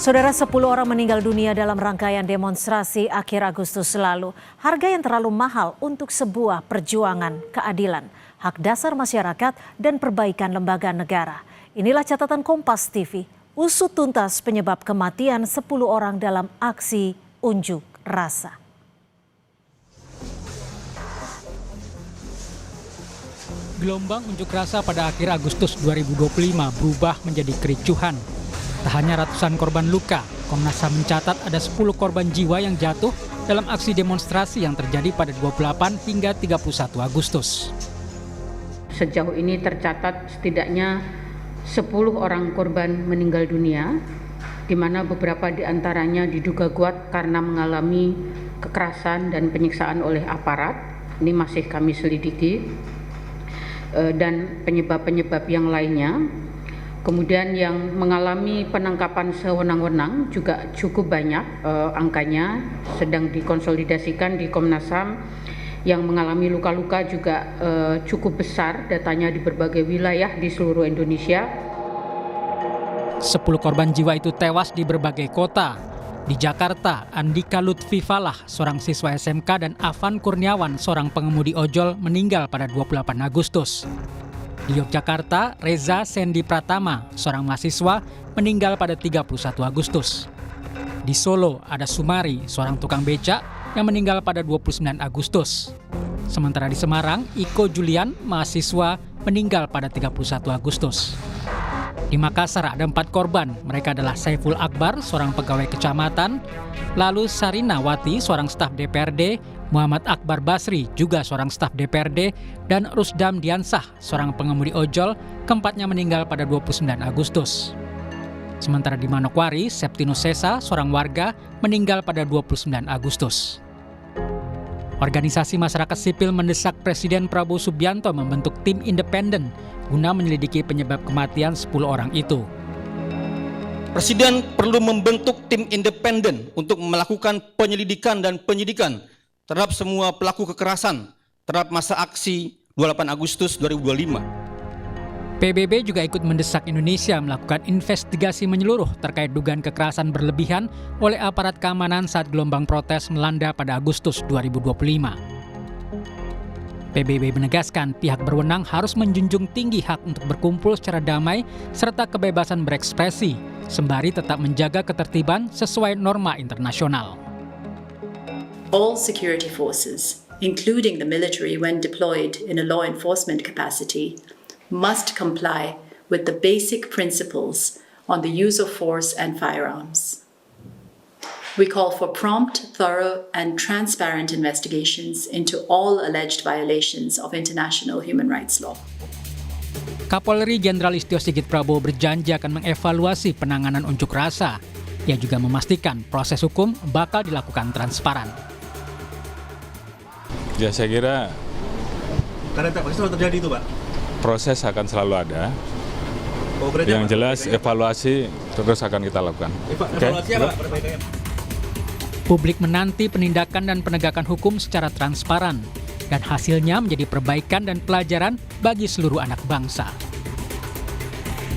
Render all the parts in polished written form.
Saudara, 10 orang meninggal dunia dalam rangkaian demonstrasi akhir Agustus lalu. Harga yang terlalu mahal untuk sebuah perjuangan keadilan, hak dasar masyarakat, dan perbaikan lembaga negara. Inilah catatan Kompas TV. Usut tuntas penyebab kematian 10 orang dalam aksi unjuk rasa. Gelombang unjuk rasa pada akhir Agustus 2025 berubah menjadi kericuhan. Tak hanya ratusan korban luka, Komnas HAM mencatat ada 10 korban jiwa yang jatuh dalam aksi demonstrasi yang terjadi pada 28 hingga 31 Agustus. Sejauh ini tercatat setidaknya 10 orang korban meninggal dunia, di mana beberapa di antaranya diduga kuat karena mengalami kekerasan dan penyiksaan oleh aparat. Ini masih kami selidiki. Dan penyebab-penyebab yang lainnya. Kemudian yang mengalami penangkapan sewenang-wenang juga cukup banyak angkanya, sedang dikonsolidasikan di Komnas HAM. Yang mengalami luka-luka juga cukup besar, datanya di berbagai wilayah di seluruh Indonesia. 10 korban jiwa itu tewas di berbagai kota. Di Jakarta, Andika Lutfi Falah, seorang siswa SMK, dan Afan Kurniawan, seorang pengemudi ojol, meninggal pada 28 Agustus. Di Yogyakarta, Reza Sendi Pratama, seorang mahasiswa, meninggal pada 31 Agustus. Di Solo, ada Sumari, seorang tukang becak, yang meninggal pada 29 Agustus. Sementara di Semarang, Iko Julian, mahasiswa, meninggal pada 31 Agustus. Di Makassar ada 4 korban, mereka adalah Saiful Akbar, seorang pegawai kecamatan, lalu Sarina Wati, seorang staf DPRD, Muhammad Akbar Basri, juga seorang staf DPRD, dan Rusdam Diansah, seorang pengemudi ojol, keempatnya meninggal pada 29 Agustus. Sementara di Manokwari, Septinus Sesa, seorang warga, meninggal pada 29 Agustus. Organisasi masyarakat sipil mendesak Presiden Prabowo Subianto membentuk tim independen guna menyelidiki penyebab kematian 10 orang itu. Presiden perlu membentuk tim independen untuk melakukan penyelidikan dan penyidikan terhadap semua pelaku kekerasan terhadap masa aksi 28 Agustus 2025. PBB juga ikut mendesak Indonesia melakukan investigasi menyeluruh terkait dugaan kekerasan berlebihan oleh aparat keamanan saat gelombang protes melanda pada Agustus 2025. PBB menegaskan pihak berwenang harus menjunjung tinggi hak untuk berkumpul secara damai serta kebebasan berekspresi, sembari tetap menjaga ketertiban sesuai norma internasional. All security forces, including the military when deployed in a law enforcement capacity, must comply with the basic principles on the use of force and firearms. We call for prompt, thorough, and transparent investigations into all alleged violations of international human rights law. Kapolri Jenderal Listio Sigit Prabowo berjanji akan mengevaluasi penanganan unjuk rasa. Ia juga memastikan proses hukum bakal dilakukan transparan. Ya, saya kira karena pasti selalu terjadi itu, Pak. Proses akan selalu ada. Yang jelas evaluasi terus akan kita lakukan. Evaluasi apa, Pak? Publik menanti penindakan dan penegakan hukum secara transparan, dan hasilnya menjadi perbaikan dan pelajaran bagi seluruh anak bangsa.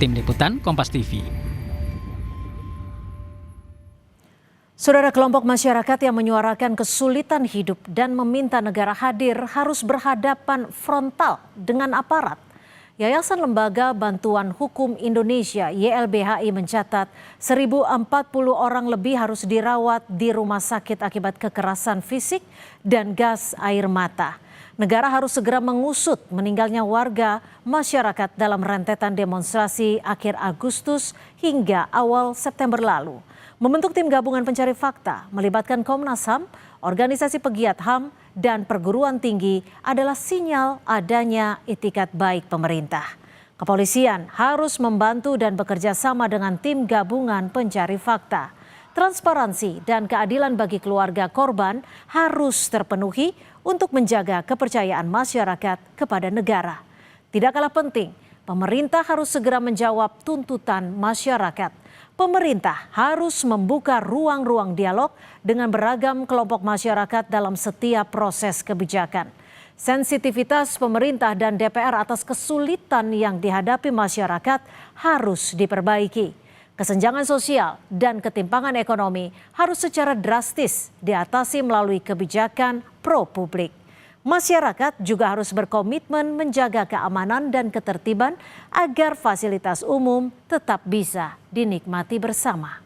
Tim Liputan Kompas TV. Saudara, kelompok masyarakat yang menyuarakan kesulitan hidup dan meminta negara hadir harus berhadapan frontal dengan aparat. Yayasan Lembaga Bantuan Hukum Indonesia YLBHI mencatat 1.040 orang lebih harus dirawat di rumah sakit akibat kekerasan fisik dan gas air mata. Negara harus segera mengusut meninggalnya warga masyarakat dalam rentetan demonstrasi akhir Agustus hingga awal September lalu. Membentuk tim gabungan pencari fakta melibatkan Komnas HAM, organisasi pegiat HAM, dan perguruan tinggi adalah sinyal adanya itikat baik pemerintah. Kepolisian harus membantu dan bekerja sama dengan tim gabungan pencari fakta. Transparansi dan keadilan bagi keluarga korban harus terpenuhi untuk menjaga kepercayaan masyarakat kepada negara. Tidak kalah penting, pemerintah harus segera menjawab tuntutan masyarakat. Pemerintah harus membuka ruang-ruang dialog dengan beragam kelompok masyarakat dalam setiap proses kebijakan. Sensitivitas pemerintah dan DPR atas kesulitan yang dihadapi masyarakat harus diperbaiki. Kesenjangan sosial dan ketimpangan ekonomi harus secara drastis diatasi melalui kebijakan pro-publik. Masyarakat juga harus berkomitmen menjaga keamanan dan ketertiban agar fasilitas umum tetap bisa dinikmati bersama.